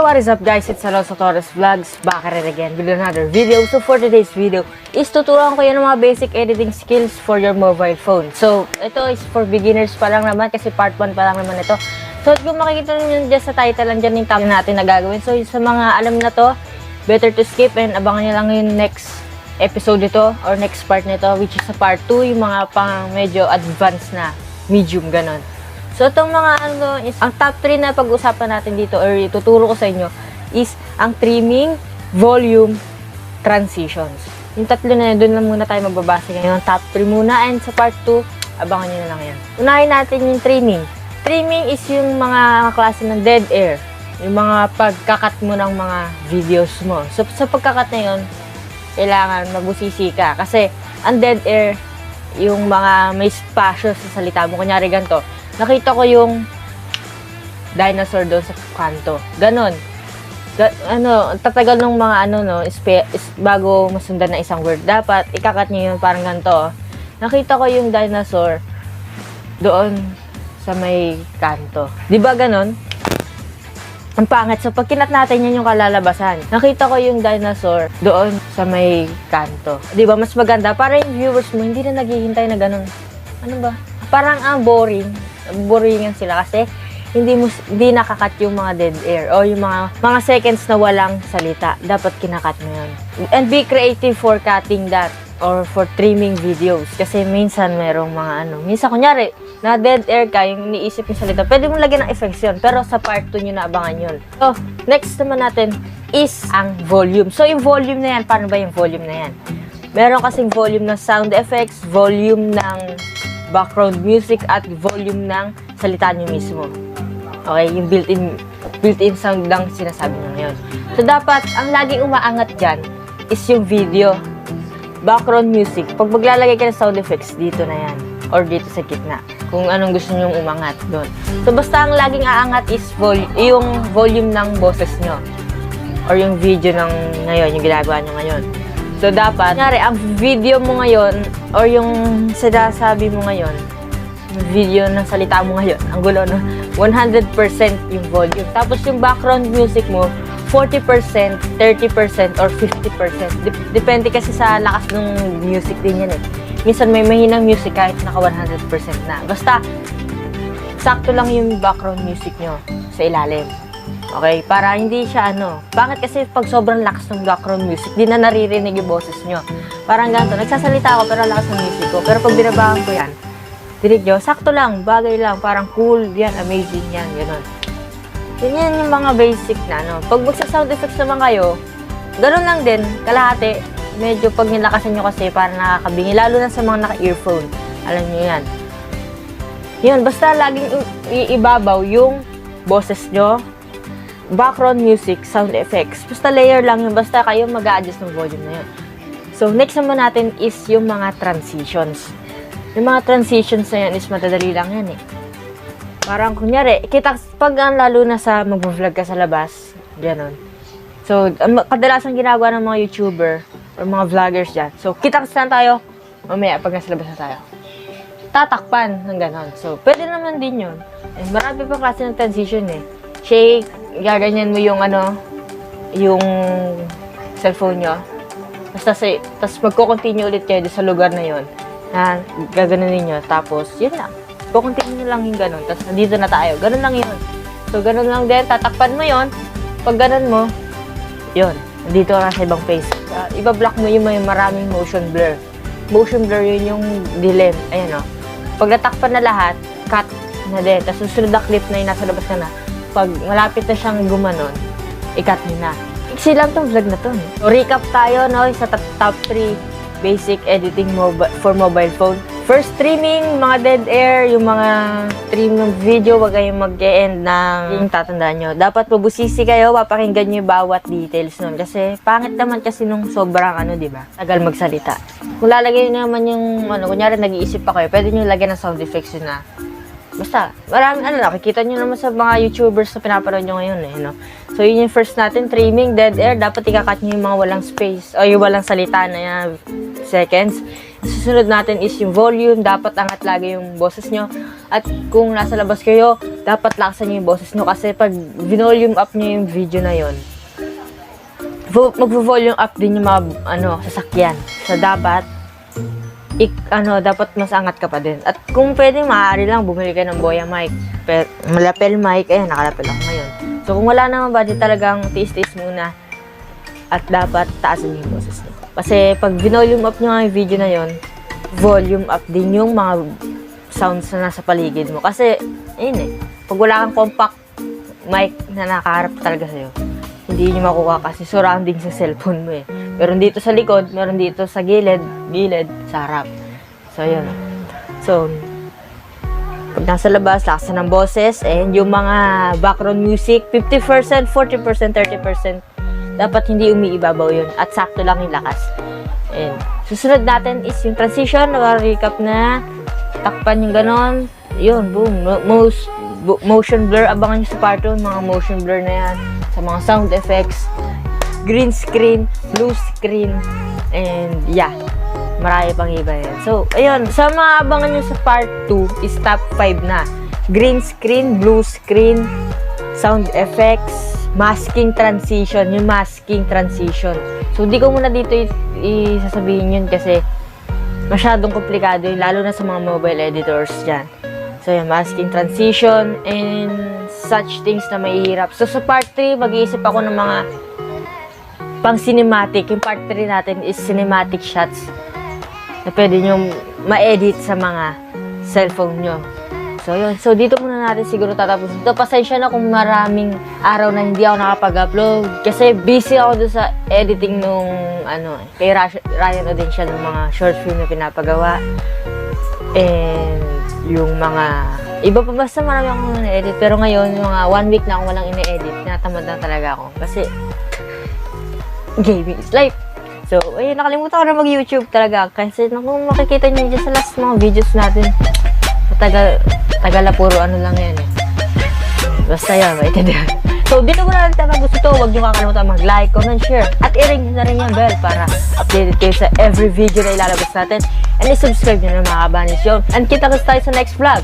So what is up guys, it's Torres Vlogs back at it again with another video. So for today's video is tuturuan ko yan ng mga basic editing skills for your mobile phone. So ito is for beginners pa lang naman kasi part 1 pa lang naman ito. So kung makikita nyo dyan sa title, andyan yung time natin na gagawin. So sa mga alam na to, better to skip and abangan nyo lang yung next episode nito or next part nito, which is sa part 2, yung mga pang medyo advanced na medium ganon. So, itong mga is, ang top 3 na pag-usapan natin dito or ituturo ko sa inyo is ang trimming, volume, transitions. Yung tatlo na yun, doon lang muna tayo magbabase ngayon. Top 3 muna and sa part 2, abangan nyo na lang yan. Unahin natin yung trimming. Trimming is yung mga klase ng dead air. Yung mga pagkakat mo ng mga videos mo. So, sa pagkakat na yun, kailangan mabusisi ka. Kasi, ang dead air, yung mga may spasyo sa salita mo. Kunyari ganito. Nakita ko yung dinosaur doon sa kanto. Ganon. Tatagal ng mga bago masundan na isang word. Dapat, ikakat niyo yun parang ganito. Nakita ko yung dinosaur doon sa may kanto. Diba ganon? Ang pangit. So, pag kinat natin yan yung kalalabasan. Nakita ko yung dinosaur doon sa may kanto. Diba? Mas maganda. Para yung viewers mo, hindi na naghihintay na ganon. Ano ba? Parang ang boring. Boringan sila kasi hindi nakakat yung mga dead air o yung mga seconds na walang salita. Dapat kinakat mo yun. And be creative for cutting that or for trimming videos. Kasi minsan merong mga minsan kunyari, na dead air ka, yung iniisip yung salita, pwede mo lagyan ng effects yun. Pero sa part 2 nyo na abangan yun. So, next naman natin is ang volume. So, yung volume na yan, paano ba yung volume na yan? Meron kasing volume ng sound effects, volume ng background music, at volume ng salita nyo mismo. Okay, yung built-in sound lang sinasabi nyo ngayon. So, dapat, ang laging umaangat dyan is yung video, background music. Pag maglalagay ka ng sound effects, dito na yan. Or dito sa gitna. Kung anong gusto nyo umangat doon. So, basta ang laging aangat is yung volume ng boses nyo. Or yung video ng ngayon, yung ginagawa nyo ngayon. So, dapat, kunyari, ang video mo ngayon, or yung sinasabi mo ngayon, yung video ng salita mo ngayon, ang gulo, no? 100% yung volume. Tapos, yung background music mo, 40%, 30%, or 50%. Depende kasi sa lakas ng music din yan eh. Minsan may mahinang music kahit naka 100% na. Basta, sakto lang yung background music nyo sa ilalim. Okay? Para hindi siya Bakit kasi pag sobrang lakas ng background music, di na naririnig yung boses nyo. Parang ganito. Nagsasalita ako pero lakas ng music ko. Pero pag binabahan ko yan, dinig nyo, sakto lang, bagay lang, parang cool, yan, amazing yan, gano'n. Yan yung mga basic na Pag magsa-sound effects naman kayo, gano'n lang din, kalahati. Medyo pag nilakasan nyo kasi parang nakakabingi, lalo na sa mga naka-earphone. Alam nyo yan. Yun, basta laging ibabaw yung boses nyo, background music, sound effects. Basta layer lang yun. Basta kayo mag-a-adjust ng volume na yun. So, next naman natin is yung mga transitions. Yung mga transitions na yan is madadali lang yan eh. Parang kunyari, pag lalo na sa mag-vlog ka sa labas, gano'n. So, kadalasan ginagawa ng mga YouTuber or mga vloggers dyan. So, kita-kits lang tayo. Mamaya, pag nasa labas na tayo. Tatakpan ng gano'n. So, pwede naman din yun. And marami pa klase ng transition eh. Shake, gaganyan mo yung yung cellphone nyo. Tapos magko-continue ulit kayo sa lugar na yun. Gaganunin nyo. Tapos, yun lang. Continue lang yung ganun. Tapos, nandito na tayo. Ganun lang yun. So, ganun lang din. Tatakpan mo yun. Pag ganun mo, yun. Nandito ka na sa ibang face. Iba-block mo yung may maraming motion blur. Motion blur yun yung dilim. Ayan o. Pag natakpan na lahat, cut na din. Tapos, susunod na clip na yung nasa labas ka na. Pag malapit na siyang gumanon, i-cut nyo na. Iksi lang itong vlog na to. So, recap tayo sa top 3 basic editing for mobile phone. First, trimming, mga dead air, yung mga trim ng video, wag kayong mag-e-end ng yung tatandaan nyo. Dapat mabusisi kayo, papakinggan nyo yung bawat details nun. Kasi, pangit naman kasi nung sobrang diba? Tagal magsalita. Kung lalagay nyo naman yung, kunyari nag-iisip pa kayo, pwede nyo lagyan ng sound effects yun na. Basta, maraming nakikita nyo naman sa mga YouTubers na pinapanood nyo ngayon eh, So, yun yung first natin, trimming, dead air. Dapat ikakat nyo yung mga walang space o yung walang salita na seconds. Susunod natin is yung volume. Dapat angat lagi yung boses nyo. At kung nasa labas kayo, dapat laksan nyo yung boses nyo kasi pag volume up nyo yung video na yon, mag-volume up din yung mga sasakyan. So dapat dapat mas angat ka pa din. At kung pwedeng maaari lang bumili ka ng boya mic. Malapel mic, ayan nakalapel ako ngayon. So kung wala naman budget, talagang tiis-tiis muna. At dapat taasan yung boses nyo. Kasi pag volume up nyo yung video na yon, volume up din yung mga sounds na nasa paligid mo. Kasi, pag wala kang compact mic na nakaharap talaga sa'yo, hindi nyo makuha kasi surrounding sa cellphone mo Meron dito sa likod, meron dito sa gilid, sa harap. So, yun. So, pag nasa labas, laksan ng boses, and yung mga background music, 50%, 40%, 30%, dapat hindi umiibabaw yun. At sakto lang yung lakas. And, susunod natin is yung transition, recap na, takpan yung ganon, yun, boom, motion blur, abangan nyo sa part 1, mga motion blur na yan, sa mga sound effects, green screen, blue screen, and yeah, marami pang iba yan. So, ayun, sa mga abangan nyo sa part 2 is top 5 na, green screen, blue screen, sound effects, masking transition, yung masking transition. So, di ko muna dito isasabihin yun kasi masyadong komplikado yun, lalo na sa mga mobile editors dyan. So, yung masking transition and such things na mahihirap. So, sa part 3, mag-iisip ako ng mga pang cinematic. Yung part 3 natin is cinematic shots na pwede nyo ma-edit sa mga cellphone nyo. So, yun. So, dito muna natin siguro tatapos ito. Pasensya na kung maraming araw na hindi ako nakapag-upload. Kasi busy ako doon sa editing nung, kay Ryan Audencia ng mga short film na pinapagawa. And, yung mga, iba pa basta marami akong na-edit. Pero ngayon, yung mga 1 week na akong walang ine-edit, natamad na talaga ako. Kasi, gaming is life. So, ayun, nakalimutan ko na mag-YouTube talaga. Kasi, kung makikita nyo dyan sa last mga videos natin, tagal na puro lang yan Basta yan, maintindihan. So, dito muna lang tayo gusto ito. Huwag nyo kakalimutan mag-like, comment, share. At i-ring nyo na rin yung bell para updated kayo sa every video na ilalabas natin. And i-subscribe nyo na mga kabanis yun. And kita tayo sa next vlog.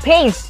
Peace!